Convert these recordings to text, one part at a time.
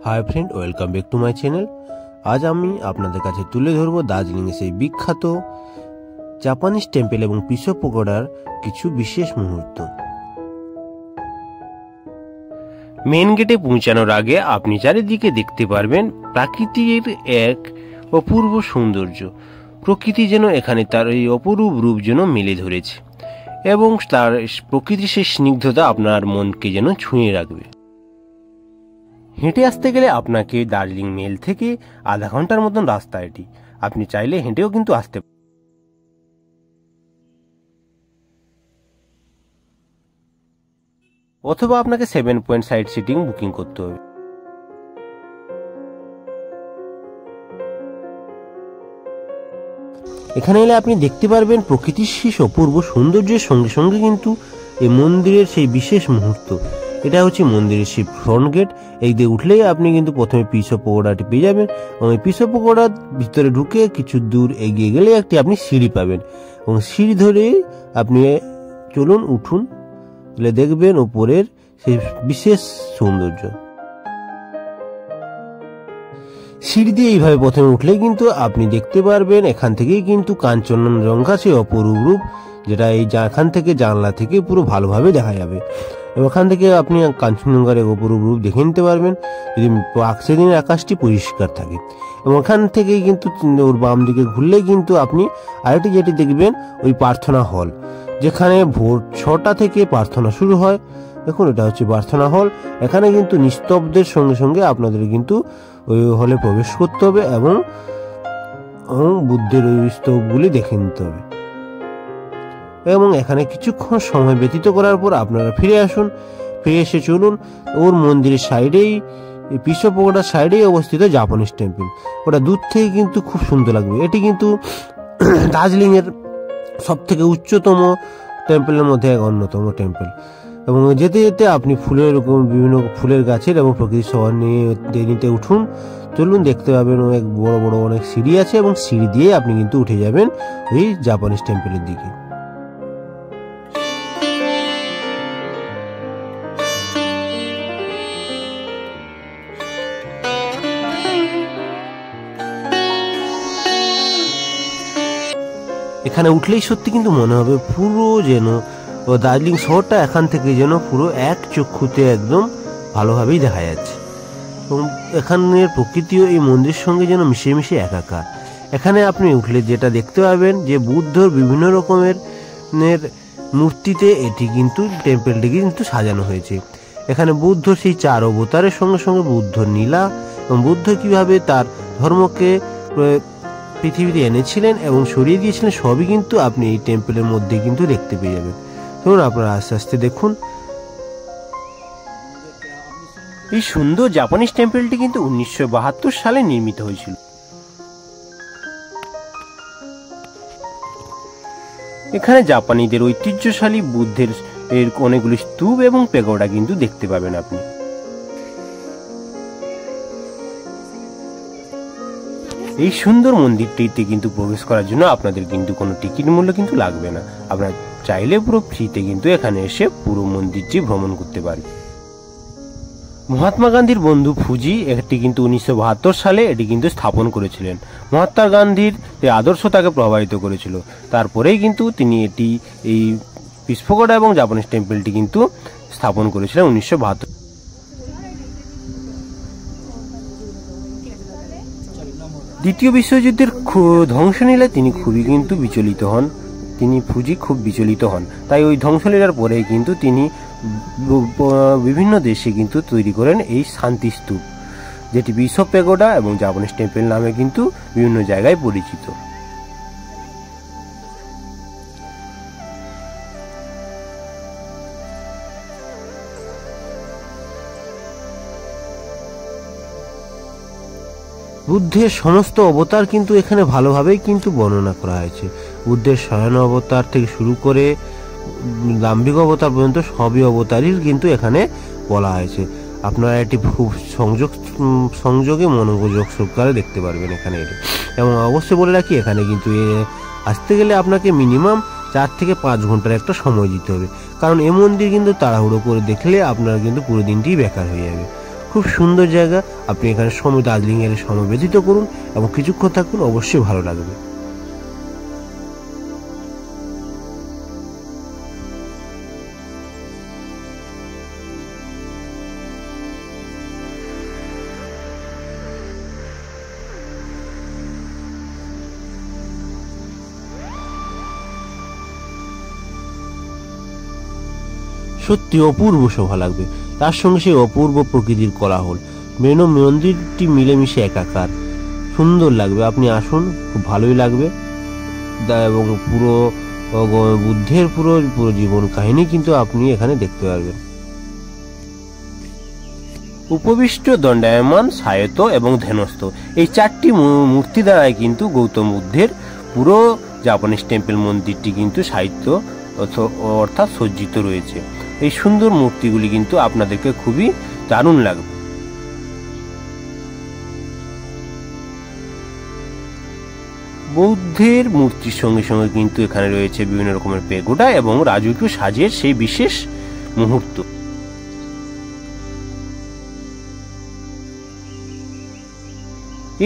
Hi friend, welcome back to my channel. आज आमी आपनादेर काछे तुले धरबो दार्जिलिंग सेई बिख्यात जापानीज टेम्पल एवं पिसो पकोड़ार किछु विशेष मुहूर्त। मेन गेटे पौंछानोर आगे आपनि चारिदिके देखते पारबेन प्राकृतिर एक अपूर्व सौंदर्य। प्रकृति जेन एखाने तार एई अपूर्व रूप जेन मेले धरेछे एवं तार प्रकृतिर सेई स्निग्धता आपनार मनके जेन छुঁয়ে राखबे। हेঁটে আসতে গেলে আপনাকে দার্জিলিং মেল থেকে আধা ঘন্টার মতন রাস্তা। এটি আপনি চাইলে হেঁটেও কিন্তু আসতে পারেন, অথবা আপনাকে 7 পয়েন্ট সাইট সিটিং বুকিং করতে হবে। এখানে এলে আপনি দেখতে পারবেন প্রকৃতির সেই অপূর্ব সৌন্দর্যের সঙ্গে সঙ্গে কিন্তু এই মন্দিরের সেই বিশেষ মুহূর্ত। এটা হচ্ছে মন্দিরের সেই ফ্রন্ট গেট। এই দিয়ে উঠলেই আপনি কিন্তু প্রথমে পিসো পকোড়াটি পেয়ে যাবেন এবং এই পিসো পকোড়ার ভিতরে ঢুকে কিছু দূর এগিয়ে গেলে একটি আপনি সিঁড়ি পাবেন এবং সিঁড়ি ধরে আপনি চলুন, উঠুন, তাহলে দেখবেন উপরের সেই বিশেষ সৌন্দর্য। সিঁড়ি দিয়ে এইভাবে প্রথমে উঠলে কিন্তু আপনি দেখতে পারবেন এখান থেকেই কিন্তু কাঞ্চনজঙ্ঘা সেই অপরূপ রূপ, যেটা এই এখান থেকে জানলা থেকে পুরো ভালোভাবে দেখা যাবে। ওখান থেকে আপনি কাঞ্চনজঙ্ঘার এক অপরূপ রূপ দেখে নিতে পারবেন যদি সেদিনের আকাশটি পরিষ্কার থাকে। এবং ওখান থেকেই কিন্তু ওর বাম দিকে ঘুরলেই কিন্তু আপনি আরেকটি যেটি দেখবেন ওই প্রার্থনা হল, যেখানে ভোর 6টা থেকে প্রার্থনা শুরু হয়। দেখুন, এটা হচ্ছে প্রার্থনা হল। এখানে কিন্তু নিস্তব্ধের সঙ্গে সঙ্গে আপনাদের কিন্তু ওই হলে প্রবেশ করতে হবে এবং বুদ্ধের ওই স্তূপগুলি দেখে নিতে হবে এবং এখানে কিছুক্ষণ সময় ব্যতীত করার পর আপনারা ফিরে আসুন। ফিরে এসে চলুন ওর মন্দিরের সাইডেই, পিসো পকোড়ার সাইডেই অবস্থিত জাপানিজ টেম্পল। ওটা দূর থেকে কিন্তু খুব সুন্দর লাগবে। এটি কিন্তু দার্জিলিং এর সব থেকে উচ্চতম টেম্পলের মধ্যে এক অন্যতম টেম্পল। এবং যেতে যেতে আপনি ফুলের বিভিন্ন ফুলের গাছের এবং প্রকৃতির সবার নিতে উঠুন, চলুন, দেখতে পাবেন অনেক বড় বড় অনেক সিঁড়ি আছে এবং সিঁড়ি দিয়ে আপনি কিন্তু উঠে যাবেন ওই জাপানিজ টেম্পলের দিকে। এখানে উঠলেই সত্যি কিন্তু মনে হবে পুরো যেন দার্জিলিং শহরটা এখান থেকে যেন পুরো এক চক্ষুতে একদম ভালোভাবেই দেখা যাচ্ছে এবং এখানের প্রকৃতিও এই মন্দিরের সঙ্গে যেন মিশে মিশে একাকার। এখানে আপনি উঠলে যেটা দেখতে পাবেন যে বুদ্ধর বিভিন্ন রকমের মূর্তিতে এটি কিন্তু টেম্পলটিকে কিন্তু সাজানো হয়েছে। এখানে বুদ্ধ সেই 4 অবতারের সঙ্গে সঙ্গে বুদ্ধর নীলা এবং বুদ্ধ কিভাবে তার ধর্মকে পৃথিবীতে এনেছিলেন এবং সরিয়ে দিয়েছিলেন সবই কিন্তু আপনি এই টেম্পলের মধ্যে কিন্তু দেখতে পেয়ে যাবেন। ধরুন, আপনারা আস্তে আস্তে দেখুন। এই সুন্দর জাপানিজ টেম্পলটি কিন্তু 1972 সালে নির্মিত হয়েছিল। এখানে জাপানিদের ঐতিহ্যশালী বুদ্ধের অনেকগুলি স্তূপ এবং পেগোডা কিন্তু দেখতে পাবেন আপনি। এই সুন্দর মন্দিরটিতে কিন্তু প্রবেশ করার জন্য আপনাদের কিন্তু কোনো টিকিট মূল্য কিন্তু লাগবে না। আপনারা চাইলে পুরো ফ্রিতে কিন্তু এখানে এসে পুরো মন্দিরটি ভ্রমণ করতে পারবেন। মহাত্মা গান্ধীর বন্ধু ফুজি এটি কিন্তু 1972 সালে এটি কিন্তু স্থাপন করেছিলেন। মহাত্মা গান্ধীর এই আদর্শ তাকে প্রভাবিত করেছিল। তারপরেই কিন্তু তিনি এই পিসো পকোড়া এবং জাপানিজ টেম্পলটি কিন্তু স্থাপন করেছিলেন 1972। দ্বিতীয় বিশ্বযুদ্ধের ধ্বংসলীলায় তিনি খুবই কিন্তু বিচলিত হন। ফুজি খুব বিচলিত হন, তাই ওই ধ্বংসলীলার পরে কিন্তু তিনি বিভিন্ন দেশে কিন্তু তৈরি করেন এই শান্তি স্তূপ, যেটি পিসো পেগোডা এবং জাপানিজ টেম্পল নামে কিন্তু বিভিন্ন জায়গায় পরিচিত। বুদ্ধের সমস্ত অবতার কিন্তু এখানে ভালোভাবেই কিন্তু বর্ণনা করা হয়েছে। বুদ্ধের শয়ন অবতার থেকে শুরু করে দাম্ভিক অবতার পর্যন্ত সবই অবতারই কিন্তু এখানে বলা হয়েছে। আপনারা এটি খুব সংযোগে মনোযোগ সহকারে দেখতে পারবেন এখানে এলে। এবং অবশ্যই বলে রাখি, এখানে কিন্তু আসতে গেলে আপনাকে মিনিমাম 4 থেকে 5 ঘন্টার একটা সময় দিতে হবে, কারণ এই মন্দির কিন্তু তাড়াহুড়ো করে দেখলে আপনার কিন্তু পুরো দিনটি বেকার হয়ে যাবে। খুব সুন্দর জায়গা। আপনি এখানে দার্জিলিং এর সময় ব্যতীত করুন এবং কিছুক্ষণ থাকুন, অবশ্যই ভালো লাগবে। সত্যি অপূর্ব শোভা লাগবে, তার সঙ্গে সেই অপূর্ব প্রকৃতির কোলাহল, মন্দিরটি মিলেমিশে একাকার, সুন্দর লাগবে। আপনি আসুন, খুব ভালোই লাগবে। এবং পুরো বুদ্ধের পুরো জীবন কাহিনী কিন্তু আপনি এখানে দেখতে পারবেন। উপবিষ্ট, দণ্ডায়মান, শায়িত এবং ধ্যানস্থ, এই 4টি মূর্তি দ্বারাই কিন্তু গৌতম বুদ্ধের পুরো জাপানিজ টেম্পল মন্দিরটি কিন্তু সাহিত্য অর্থাৎ সজ্জিত রয়েছে। এই সুন্দর মূর্তিগুলি কিন্তু আপনাদেরকে খুবই দারুণ লাগবে। বৌদ্ধের মূর্তির সঙ্গে সঙ্গে কিন্তু এখানে রয়েছে বিভিন্ন রকমের পেগোডা এবং রাজকীয় সাজের সেই বিশেষ মুহূর্ত।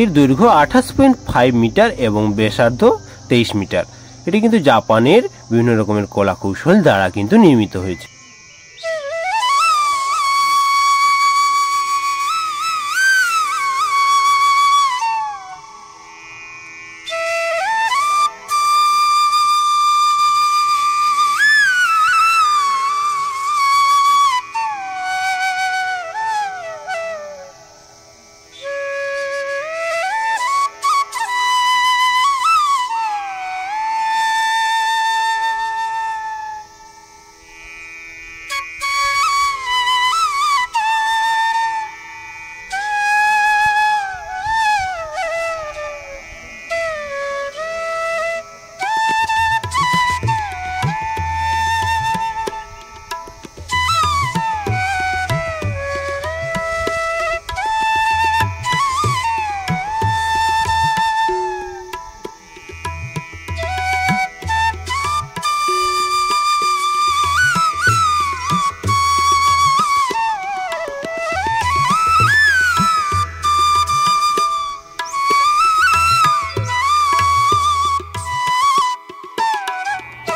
এর দৈর্ঘ্য 28.5 মিটার এবং ব্যাসার্ধ 23 মিটার। এটি কিন্তু জাপানের বিভিন্ন রকমের কলা কৌশল দ্বারা কিন্তু নির্মিত হয়েছে।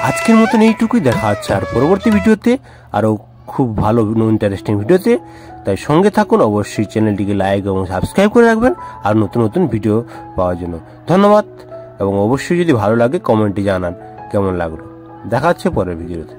আজকের মতন এইটুকুই, দেখা হচ্ছে আর পরবর্তী ভিডিওতে আরো খুব ভালো ইন্টারেস্টিং ভিডিওতে। তাই সঙ্গে থাকুন, অবশ্যই চ্যানেলটিকে লাইক এবং সাবস্ক্রাইব করে রাখবেন আর নতুন নতুন ভিডিও পাওয়ার জন্য। ধন্যবাদ এবং অবশ্যই যদি ভালো লাগে কমেন্টে জানান কেমন লাগলো। দেখা হচ্ছে পরের ভিডিওতে।